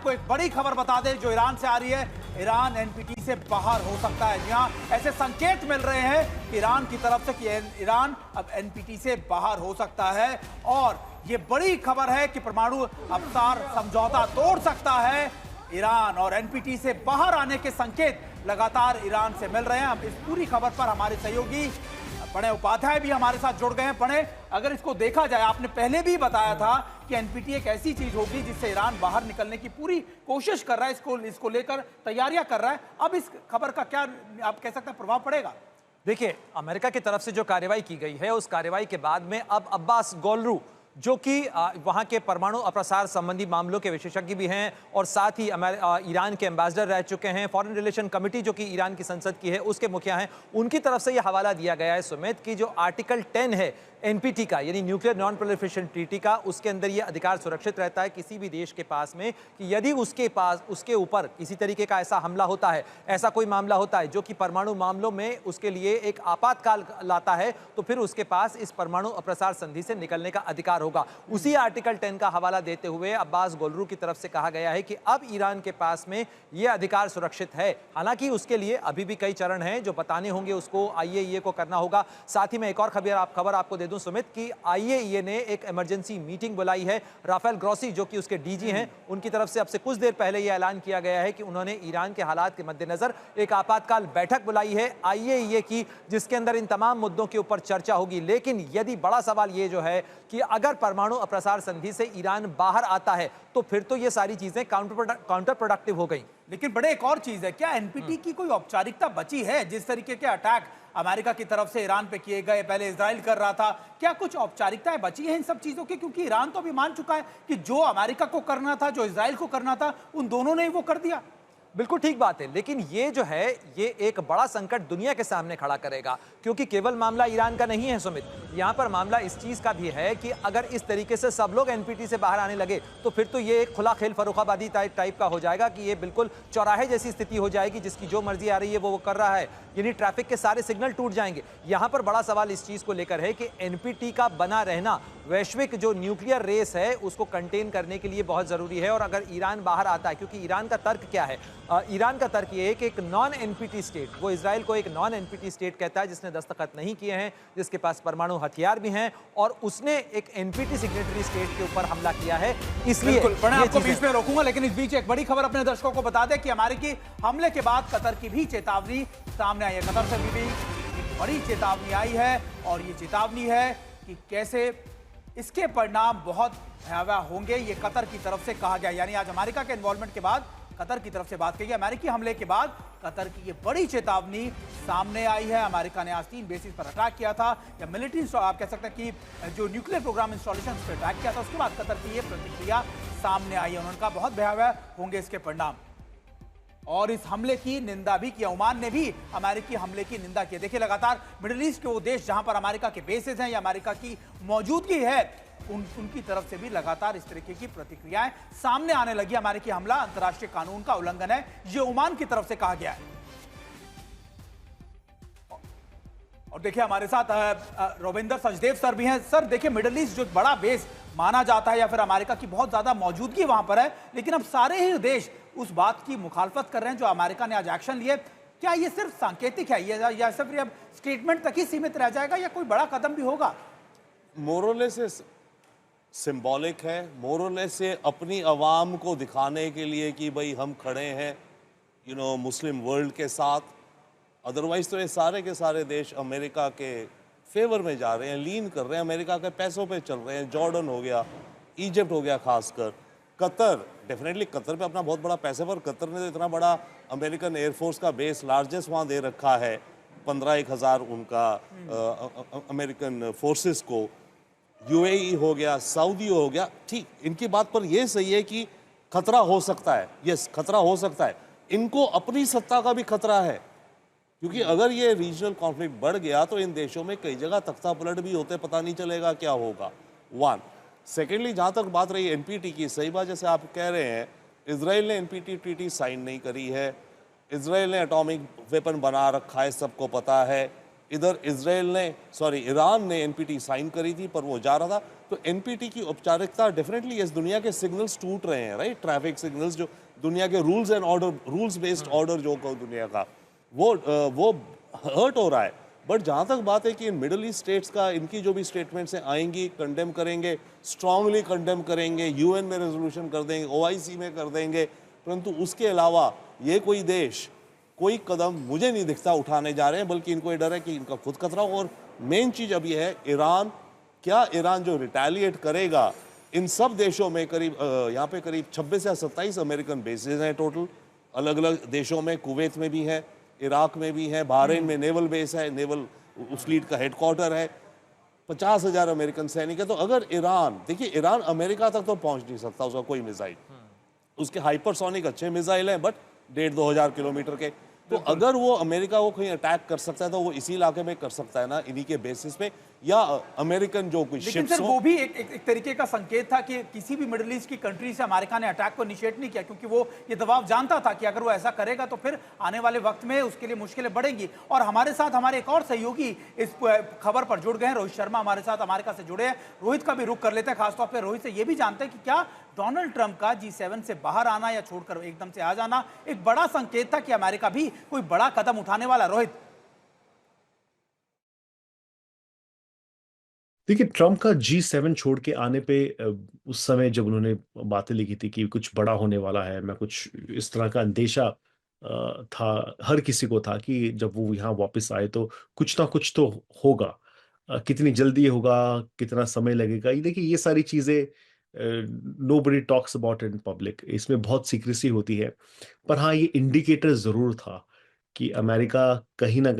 आपको एक बड़ी खबर बता दें जो ईरान से आ रही है। ईरान एनपीटी से बाहर हो सकता है। जी हाँ, ऐसे संकेत मिल रहे हैं ईरान की तरफ से कि ईरान अब एनपीटी से बाहर हो सकता है। और ये बड़ी खबर है कि परमाणु अवसार समझौता तोड़ सकता है ईरान, और एनपीटी से बाहर आने के संकेत लगातार ईरान से मिल रहे हैं। अब इस पूरी खबर पर हमारे सहयोगी प्रणय उपाध्याय भी हमारे साथ जुड़ गए हैं। प्रणय, अगर इसको देखा जाए, आपने पहले भी बताया था कि एनपीटी एक ऐसी चीज होगी जिससे ईरान बाहर निकलने की पूरी कोशिश कर रहा है, इसको लेकर तैयारियां कर रहा है। अब इस खबर का क्या आप कह सकते हैं प्रभाव पड़ेगा? देखिए, अमेरिका की तरफ से जो कार्रवाई की गई है, उस कार्रवाई के बाद में अब अब्बास गोलरू, जो कि वहां के परमाणु अप्रसार संबंधी मामलों के विशेषज्ञ भी हैं और साथ ही ईरान के एम्बेसडर रह चुके हैं, फॉरेन रिलेशन कमेटी जो कि ईरान की संसद की है उसके मुखिया हैं, उनकी तरफ से यह हवाला दिया गया है सुमित की जो आर्टिकल 10 है एनपीटी का, यानी न्यूक्लियर नॉन प्रोलिफरेशन ट्रीटी का, उसके अंदर यह अधिकार सुरक्षित रहता है किसी भी देश के पास में कि यदि उसके ऊपर किसी तरीके का ऐसा हमला होता है, ऐसा कोई मामला होता है जो कि परमाणु मामलों में उसके लिए एक आपातकाल लाता है, तो फिर उसके पास इस परमाणु अप्रसार संधि से निकलने का अधिकार होगा। उसी आर्टिकल 10 का हवाला देते हुए अब्बास गोलरू की तरफ से कहा गया है कि अब ईरान के पास में यह अधिकार सुरक्षित है। हालांकि उसके लिए अभी भी कई चरण हैं जो बताने होंगे, उसको आईएईए को करना होगा। साथ ही मैं एक और खबर आपको दे दूं सुमित की आईएईए ने एक इमरजेंसी मीटिंग बुलाई है। राफेल ग्रोसी जो कि उसके डीजी हैं, उनकी तरफ से अब से कुछ देर पहले यह ऐलान किया गया है कि उन्होंने ईरान के हालात के मद्देनजर एक आपातकाल बैठक बुलाई है आईएईए की, जिसके अंदर इन तमाम मुद्दों के ऊपर चर्चा होगी। लेकिन यदि बड़ा सवाल ये जो है कि अगर परमाणु अप्रसार संधि से ईरान बाहर आता है तो फिर तो ये सारी चीजें काउंटर प्रोडक्टिव हो गई। लेकिन बड़े एक और चीज है, क्या एनपीटी की कोई औपचारिकता बची है? जिस तरीके के अटैक अमेरिका की तरफ से ईरान पे किए गए, पहले इजराइल कर रहा था, क्या कुछ औपचारिकताएं बची हैं इन सब चीजों की? क्योंकि ईरान तो अभी मान चुका है कि जो अमेरिका को करना था, जो इजराइल को करना था, उन दोनों ने ही वो कर दिया। बिल्कुल ठीक बात है, लेकिन ये जो है ये एक बड़ा संकट दुनिया के सामने खड़ा करेगा, क्योंकि केवल मामला ईरान का नहीं है सुमित। यहाँ पर मामला इस चीज का भी है कि अगर इस तरीके से सब लोग एनपीटी से बाहर आने लगे तो फिर तो ये एक खुला खेल फर्रुखाबादी टाइप का हो जाएगा कि ये बिल्कुल चौराहे जैसी स्थिति हो जाएगी, जिसकी जो मर्जी आ रही है वो कर रहा है, यानी ट्रैफिक के सारे सिग्नल टूट जाएंगे। यहाँ पर बड़ा सवाल इस चीज को लेकर है कि एनपीटी का बना रहना वैश्विक जो न्यूक्लियर रेस है उसको कंटेन करने के लिए बहुत जरूरी है। और अगर ईरान बाहर आता है, क्योंकि ईरान का तर्क क्या है, ईरान का तर्क ये है कि एक नॉन एनपीटी स्टेट, वो इजराइल को एक नॉन एनपीटी स्टेट कहता है जिसने दस्तखत नहीं किए हैं, जिसके पास परमाणु हथियार भी हैं, और उसने एक एनपीटी सिग्नेटरी स्टेट के ऊपर हमला किया है। इसलिए आपको बीच में रोकूंगा, लेकिन इस बीच एक बड़ी खबर अपने दर्शकों को बता दें कि अमेरिकी हमले के बाद कतर की भी चेतावनी सामने आई है। कतर से भी एक बड़ी चेतावनी आई है, और ये चेतावनी है कि कैसे इसके परिणाम बहुत भयावह होंगे, ये कतर की तरफ से कहा गया। यानी आज अमेरिका के इन्वॉल्वमेंट के बाद कतर की तरफ से बात की गई। अमेरिकी हमले के बाद कतर की ये बड़ी चेतावनी सामने आई है। अमेरिका ने आज 3 बेसिस पर अटैक किया था, या मिलिट्री आप कह सकते हैं कि जो न्यूक्लियर प्रोग्राम इंस्टॉलेशन पर अटैक किया था, उसके बाद कतर की ये प्रतिक्रिया सामने आई है। उन्होंने कहा बहुत भयावह होंगे इसके परिणाम, और इस हमले की निंदा भी की। ओमान ने भी अमेरिकी हमले की निंदा की। देखिए, लगातार मिडिल ईस्ट के वो देश जहां पर अमेरिका के बेसेस हैं या अमेरिका की मौजूदगी है, उनकी तरफ से भी लगातार इस तरीके की प्रतिक्रियाएं सामने आने लगी। अमेरिकी हमला अंतर्राष्ट्रीय कानून का उल्लंघन है, ये ओमान की तरफ से कहा गया है। और देखिए, हमारे साथ रविंदर सचदेव सर भी हैं। सर देखिए, मिडिल ईस्ट जो बड़ा बेस माना जाता है, या फिर अमेरिका की बहुत ज्यादा मौजूदगी वहां पर है, लेकिन अब सारे ही देश उस बात की मुखालफत कर रहे हैं जो अमेरिका ने आज एक्शन लिए। क्या ये सिर्फ सांकेतिक है, या सिर्फ अब स्टेटमेंट तक ही सीमित रह जाएगा, या कोई बड़ा कदम भी होगा? मोरले से सिंबॉलिक है, मोरले से अपनी आवाम को दिखाने के लिए कि भाई हम खड़े हैं मुस्लिम वर्ल्ड के साथ। अदरवाइज तो ये सारे के सारे देश अमेरिका के फेवर में जा रहे हैं, लीन कर रहे हैं, अमेरिका के पैसों पे चल रहे हैं। जॉर्डन हो गया, इजिप्ट हो गया, खासकर कतर, डेफिनेटली कतर पे अपना बहुत बड़ा पैसा, पर कतर ने तो इतना बड़ा अमेरिकन एयरफोर्स का बेस लार्जेस्ट वहाँ दे रखा है, 15,000 उनका अमेरिकन फोर्सेस को। यूएई हो गया, सऊदी हो गया, ठीक, इनकी बात पर यह सही है कि खतरा हो सकता है, यस खतरा हो सकता है। इनको अपनी सत्ता का भी खतरा है, क्योंकि अगर ये रीजनल कॉन्फ्लिक्ट बढ़ गया तो इन देशों में कई जगह तख्ता पलट भी होते, पता नहीं चलेगा क्या होगा। 1 सेकेंडली, जहाँ तक बात रही एनपीटी की, सही बात जैसे आप कह रहे हैं, इजराइल ने एनपीटी ट्रीटी साइन नहीं करी है, इजराइल ने एटॉमिक वेपन बना रखा है, सबको पता है। इधर इसराइल ने ईरान ने एनपीटी साइन करी थी, पर वो जा रहा था। तो एनपीटी की औपचारिकता डेफिनेटली इस दुनिया के सिग्नल्स टूट रहे हैं, राइट? ट्रैफिक सिग्नल्स, जो दुनिया के rules and order, rules based order जो को दुनिया का, वो हर्ट हो रहा है। बट जहाँ तक बात है कि इन मिडल ईस्ट स्टेट्स का, इनकी जो भी स्टेटमेंट्स आएंगी, कंडेम करेंगे, स्ट्रांगली कंडेम करेंगे, यूएन में रेजोल्यूशन कर देंगे, ओआईसी में कर देंगे, परंतु उसके अलावा ये कोई देश कोई कदम मुझे नहीं दिखता उठाने जा रहे हैं, बल्कि इनको ये डर है कि इनका खुद खतरा हो। और मेन चीज अब ये है, ईरान, क्या ईरान जो रिटेलिएट करेगा इन सब देशों में, करीब यहाँ पे करीब 26 या 27 अमेरिकन बेसेस हैं टोटल, अलग अलग देशों में, कुवैत में भी है, इराक में भी है, बहरीन में नेवल बेस है, नेवल फ्लीट का हेडक्वार्टर है, 50,000 अमेरिकन सैनिक है। तो अगर ईरान, देखिए ईरान अमेरिका तक तो पहुंच नहीं सकता उसका कोई मिसाइल, उसके हाइपरसोनिक अच्छे मिसाइल हैं, बट 1,500-2,000 किलोमीटर के। तो अगर वो अमेरिका को कहीं अटैक कर सकता है तो वो इसी इलाके में कर सकता है ना, इन्हीं के बेसिस पे, या अमेरिकन जो कुछ लेकिन शिप्स सर वो भी एक तरीके का संकेत था कि किसी भी मिडिल ईस्ट की कंट्री से अमेरिका ने अटैक को इनिशिएट नहीं किया, क्योंकि वो ये दबाव जानता था कि अगर वो ऐसा करेगा तो फिर आने वाले वक्त में उसके लिए मुश्किलें बढ़ेंगी। और हमारे साथ हमारे एक और सहयोगी इस खबर पर जुड़ गए हैं, रोहित शर्मा हमारे साथ अमेरिका से जुड़े हैं। रोहित का भी रुख कर लेते हैं, खासतौर पर रोहित से ये भी जानते हैं कि क्या डोनाल्ड ट्रंप का G7 से बाहर आना या छोड़कर एकदम से आ जाना एक बड़ा संकेत था कि अमेरिका भी कोई बड़ा कदम उठाने वाला? रोहित, देखिए, ट्रम्प का G7 छोड़ के आने पे उस समय जब उन्होंने बातें लिखी थी कि कुछ बड़ा होने वाला है, मैं कुछ इस तरह का अंदेशा था, हर किसी को था कि जब वो यहाँ वापस आए तो कुछ ना कुछ तो होगा। कितनी जल्दी होगा, कितना समय लगेगा, ये देखिए, ये सारी चीजें nobody talks about in public, इसमें बहुत सीक्रेसी होती है। पर हाँ, ये इंडिकेटर जरूर था कि अमेरिका कहीं ना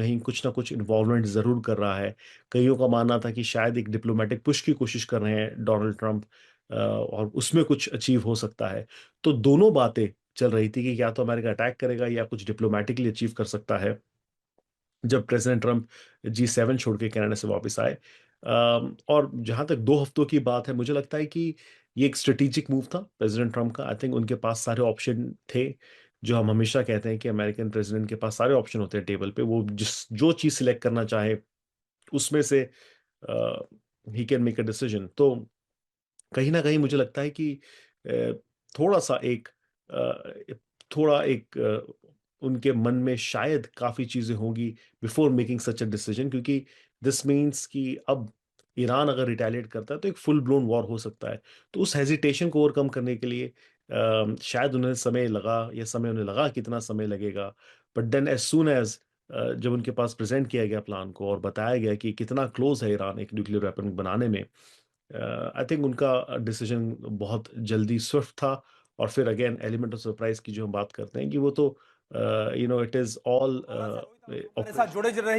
कुछ इन्वॉल्वमेंट जरूर कर रहा है। कईयों का मानना था कि शायद एक डिप्लोमेटिक पुश की कोशिश कर रहे हैं डोनाल्ड ट्रंप, और उसमें कुछ अचीव हो सकता है। तो दोनों बातें चल रही थी कि या तो अमेरिका अटैक करेगा या कुछ डिप्लोमेटिकली अचीव कर सकता है। जब प्रेसिडेंट ट्रंप G7 छोड़ के कनाडा से वापस आए, और जहां तक 2 हफ्तों की बात है, मुझे लगता है कि ये एक स्ट्रेटेजिक मूव था प्रेसिडेंट ट्रंप का। आई थिंक उनके पास सारे ऑप्शन थे, जो हम हमेशा कहते हैं कि अमेरिकन प्रेसिडेंट के पास सारे ऑप्शन होते हैं टेबल पे, वो जो चीज सिलेक्ट करना चाहे उसमें से he can make a decision. तो कहीं ना कहीं मुझे लगता है कि अ, थोड़ा सा एक अ, थोड़ा एक उनके मन में शायद काफी चीजें होंगी before making such a decision, क्योंकि दिस मीन्स कि अब ईरान अगर रिटेलिएट करता है तो एक फुल ब्लोन वॉर हो सकता है। तो उस हेजिटेशन को ओवरकम करने के लिए शायद उन्हें समय लगा, या समय उन्हें लगा कितना समय लगेगा। But then as soon as जब उनके पास प्रेजेंट किया गया प्लान को और बताया गया कि कितना क्लोज है ईरान एक न्यूक्लियर वेपन बनाने में, आई थिंक उनका डिसीजन बहुत जल्दी स्विफ्ट था। और फिर अगेन एलिमेंट ऑफ सरप्राइज की जो हम बात करते हैं कि वो तो इट इज ऑल हमारे साथ जुड़े रहे।